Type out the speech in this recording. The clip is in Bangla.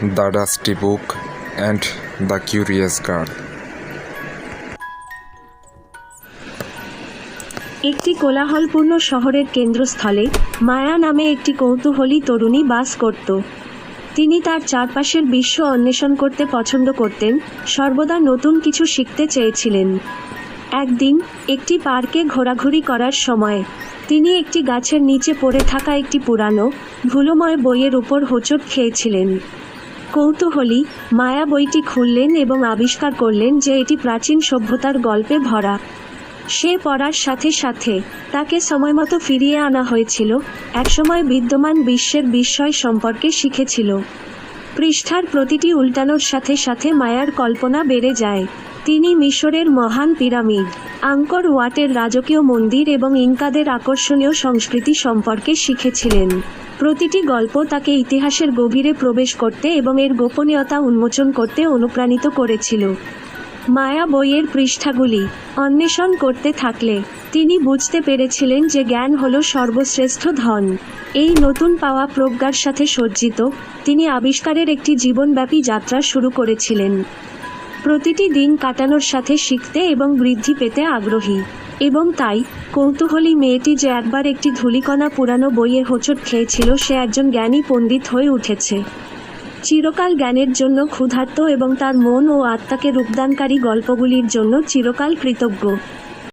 The Dusty Book and the Curious Girl. একটি কোলাহলপূর্ণ শহরের কেন্দ্রস্থলে মায়া নামে একটি কৌতূহলী তরুণী বাস করত। তিনি তার চারপাশের বিশ্ব অন্বেষণ করতে পছন্দ করতেন, সর্বদা নতুন কিছু শিখতে চেয়েছিলেন। একদিন একটি পার্কে ঘোরাঘুরি করার সময় তিনি একটি গাছের নিচে পড়ে থাকা একটি পুরানো ধুলোময় বইয়ের উপর হোঁচট খেয়েছিলেন। কৌতূহলী মায়া বইটি খুললেন এবং আবিষ্কার করলেন যে এটি প্রাচীন সভ্যতার গল্পে ভরা। সে পড়ার সাথে সাথে তাকে সময়মতো ফিরিয়ে আনা হয়েছিল, একসময় বিদ্যমান বিশ্বের বিস্ময় সম্পর্কে শিখেছিল। পৃষ্ঠার প্রতিটি উল্টানোর সাথে সাথে মায়ার কল্পনা বেড়ে যায়। তিনি মিশরের মহান পিরামিড, আঙ্কর ওয়াটের রাজকীয় মন্দির এবং ইনকাদের আকর্ষণীয় সংস্কৃতি সম্পর্কে শিখেছিলেন। প্রতিটি গল্প তাকে ইতিহাসের গভীরে প্রবেশ করতে এবং এর গোপনীয়তা উন্মোচন করতে অনুপ্রাণিত করেছিল। মায়া বইয়ের পৃষ্ঠাগুলি অন্বেষণ করতে থাকলে তিনি বুঝতে পেরেছিলেন যে জ্ঞান হল সর্বশ্রেষ্ঠ ধন। এই নতুন পাওয়া প্রজ্ঞার সাথে সজ্জিত, তিনি আবিষ্কারের একটি জীবনব্যাপী যাত্রা শুরু করেছিলেন। প্রতিটি দিন কাটানোর সাথে শিখতে এবং বৃদ্ধি পেতে আগ্রহী। এবং তাই কৌতূহলী মেয়েটি যে একবার একটি ধূলিকণা পুরানো বইয়ের হোঁচট খেয়েছিল, সে একজন জ্ঞানী পণ্ডিত হয়ে উঠেছে। চিরকাল জ্ঞানের জন্য ক্ষুধার্ত এবং তার মন ও আত্মাকে রূপদানকারী গল্পগুলির জন্য চিরকাল কৃতজ্ঞ।